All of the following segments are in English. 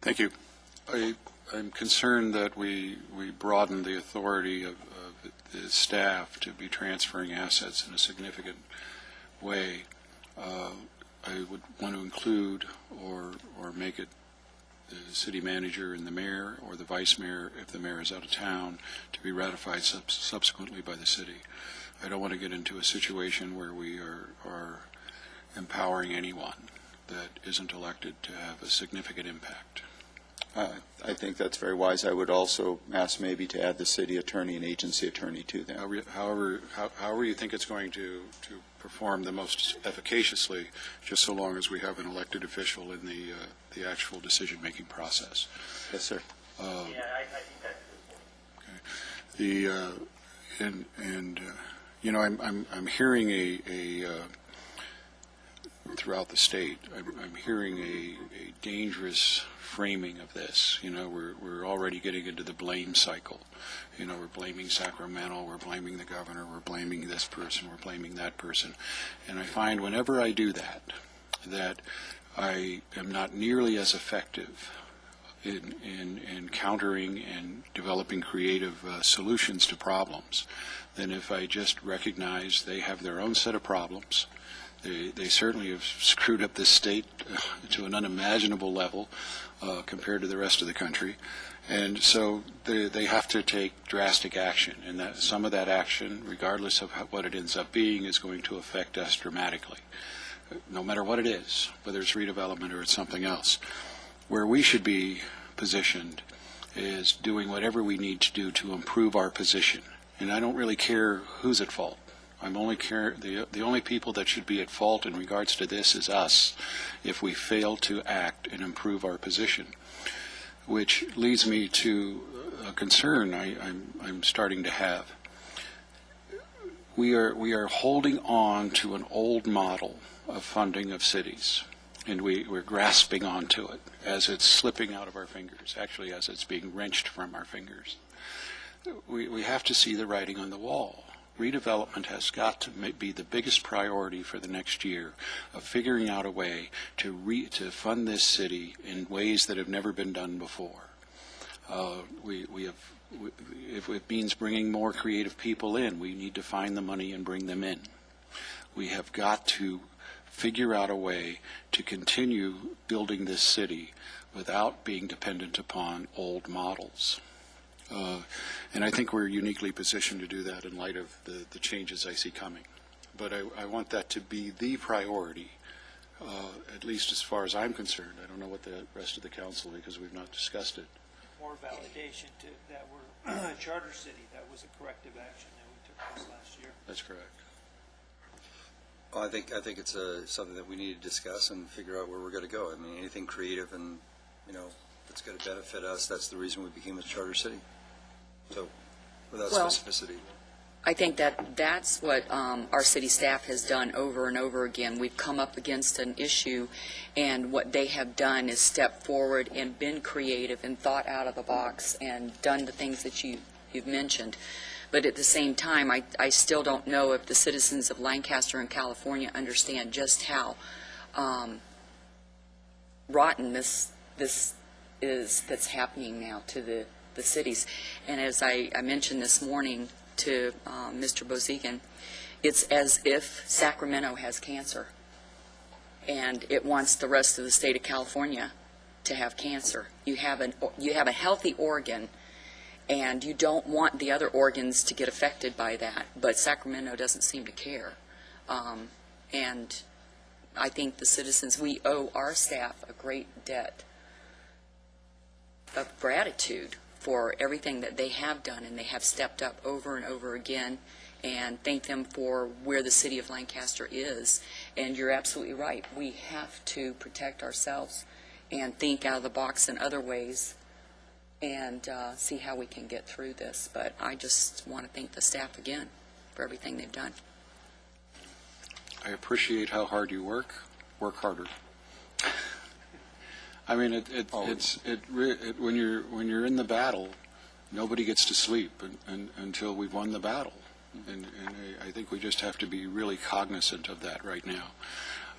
Thank you. I'm concerned that we broaden the authority of the staff to be transferring assets in a significant way. I would want to include or make it the city manager and the mayor, or the vice mayor if the mayor is out of town, to be ratified subsequently by the city. I don't want to get into a situation where we are empowering anyone that isn't elected to have a significant impact. I think that's very wise. I would also ask maybe to add the city attorney and agency attorney to that. However you think it's going to perform the most efficaciously, just so long as we have an elected official in the actual decision-making process. Yes, sir. Yeah, I think that's okay. You know, I'm hearing throughout the state, I'm hearing a dangerous framing of this. You know, we're already getting into the blame cycle. You know, we're blaming Sacramento, we're blaming the governor, we're blaming this person, we're blaming that person. And I find whenever I do that I am not nearly as effective in countering and developing creative solutions to problems than if I just recognize they have their own set of problems. They certainly have screwed up this state to an unimaginable level compared to the rest of the country. And so they have to take drastic action. And that some of that action, regardless of what it ends up being, is going to affect us dramatically, no matter what it is, whether it's redevelopment or it's something else. Where we should be positioned is doing whatever we need to do to improve our position. And I don't really care who's at fault. The only people that should be at fault in regards to this is us, if we fail to act and improve our position. Which leads me to a concern I'm starting to have. We are holding on to an old model of funding of cities, and we're grasping onto it as it's slipping out of our fingers, actually as it's being wrenched from our fingers. We have to see the writing on the wall. Redevelopment has got to be the biggest priority for the next year, of figuring out a way to fund this city in ways that have never been done before. If it means bringing more creative people in, we need to find the money and bring them in. We have got to figure out a way to continue building this city without being dependent upon old models. And I think we're uniquely positioned to do that in light of the changes I see coming. But I want that to be the priority, at least as far as I'm concerned. I don't know what the rest of the council, because we've not discussed it. more validation to that we're a charter city. That was a corrective action that we took this last year. That's correct. Well, I think it's something that we need to discuss and figure out where we're going to go. I mean, anything creative and, that's going to benefit us, that's the reason we became a charter city. So, without specificity. I think that's what our city staff has done over and over again. We've come up against an issue, and what they have done is step forward and been creative and thought out of the box and done the things that you've mentioned. But at the same time, I still don't know if the citizens of Lancaster and California understand just how rotten this is that's happening now to the cities. And as I mentioned this morning to Mr. Bozigan, it's as if Sacramento has cancer and it wants the rest of the state of California to have cancer. You have a healthy organ, and you don't want the other organs to get affected by that, but Sacramento doesn't seem to care. And I think the citizens, we owe our staff a great debt of gratitude for everything that they have done, and they have stepped up over and over again, and thank them for where the city of Lancaster is. And you're absolutely right. We have to protect ourselves and think out of the box in other ways and see how we can get through this. But I just want to thank the staff again for everything they've done. I appreciate how hard you work. Work harder. I mean, when you're in the battle, nobody gets to sleep until we've won the battle, and I think we just have to be really cognizant of that right now.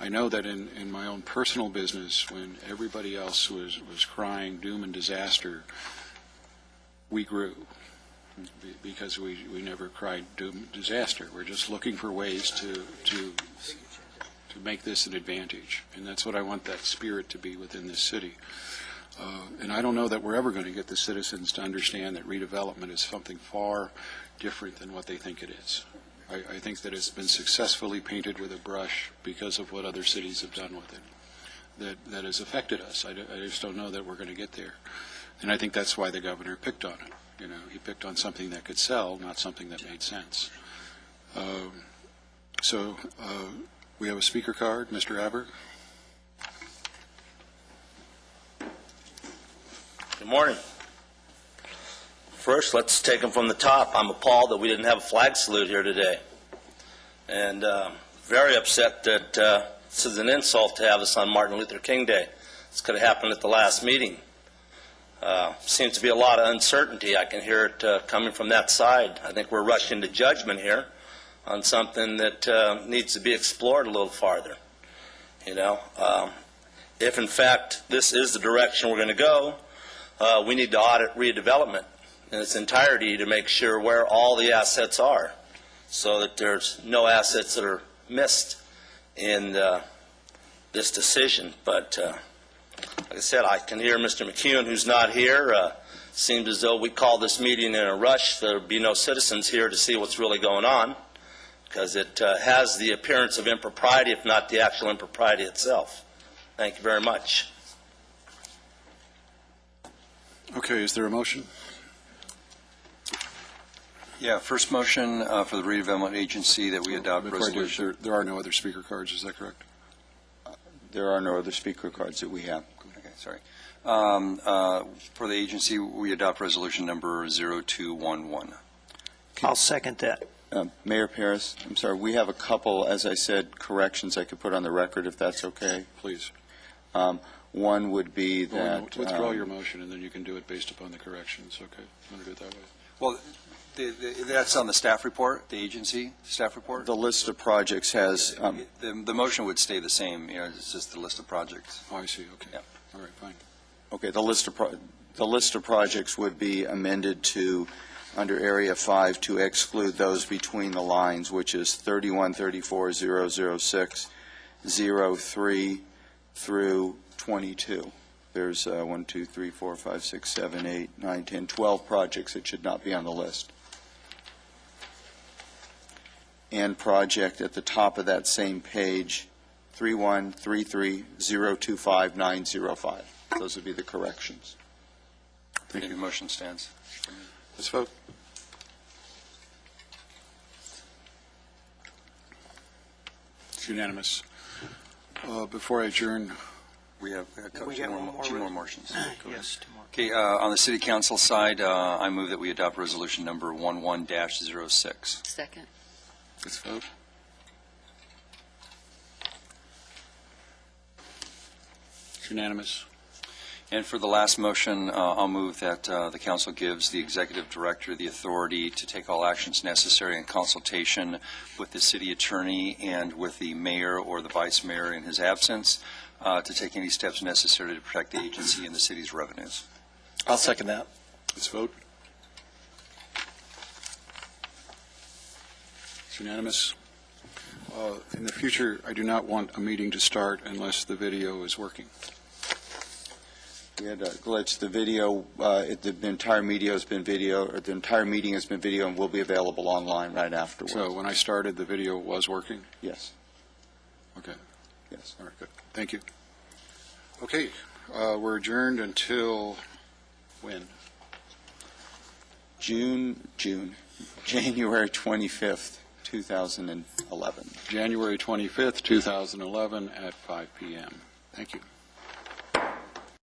I know that in my own personal business, when everybody else was crying doom and disaster, we grew because we never cried doom and disaster. We're just looking for ways to make this an advantage, and that's what I want that spirit to be within this city. And I don't know that we're ever going to get the citizens to understand that redevelopment is something far different than what they think it is. I think that it's been successfully painted with a brush because of what other cities have done with it that has affected us. I just don't know that we're going to get there. And I think that's why the governor picked on it. You know, he picked on something that could sell, not something that made sense. So we have a speaker card. Mr. Aber. Good morning. First, let's take them from the top. I'm appalled that we didn't have a flag salute here today. And very upset that this is an insult to have this on Martin Luther King Day. This could have happened at the last meeting. Seems to be a lot of uncertainty. I can hear it coming from that side. I think we're rushing to judgment here on something that needs to be explored a little farther. You know, if in fact this is the direction we're going to go, we need to audit redevelopment in its entirety to make sure where all the assets are, so that there's no assets that are missed in this decision. But like I said, I can hear Mr. McKeown, who's not here. Seems as though we called this meeting in a rush. There would be no citizens here to see what's really going on, because it has the appearance of impropriety, if not the actual impropriety itself. Thank you very much. Okay, is there a motion? Yeah, first motion for the redevelopment agency that we adopt Before I do, resolution. there are no other speaker cards, is that correct? There are no other speaker cards that we have. Okay, sorry. For the agency, we adopt resolution number 0211. I'll second that. Mayor Paris, I'm sorry, we have a couple, as I said, corrections I could put on the record, if that's okay. Please. One would be that... Withdraw your motion, and then you can do it based upon the corrections, okay? You want to do it that way? Well, that's on the staff report, the agency staff report? The list of projects has... The motion would stay the same, you know, it's just the list of projects. Oh, I see, okay. Yeah. All right, fine. Okay, the list of projects would be amended to, under Area 5, to exclude those between the lines, which is 3134-006, 03 through 22. There's 1, 2, 3, 4, 5, 6, 7, 8, 9, 10, 12 projects that should not be on the list. And project at the top of that same page, 3133-025-905. Those would be the corrections. Thank you. Motion stands. Let's vote. It's unanimous. Before I adjourn, We have We two got more, one more two more motions. Yes, tomorrow. Okay, on the city council side, I move that we adopt resolution number 11-06. Second. let's vote. It's unanimous. And for the last motion, I'll move that the council gives the executive director the authority to take all actions necessary in consultation with the city attorney and with the mayor or the vice mayor in his absence to take any steps necessary to protect the agency and the city's revenues. I'll second that. Let's vote. It's unanimous. In the future, I do not want a meeting to start unless the video is working. We had a glitch. The video, the entire media has been video, or the entire meeting has been video and will be available online right afterwards. So when I started, the video was working? Yes, Okay. yes. All right, good. Thank you. Okay, we're adjourned until when? January 25th, 2011. January 25th, 2011 at 5 p.m. Thank you.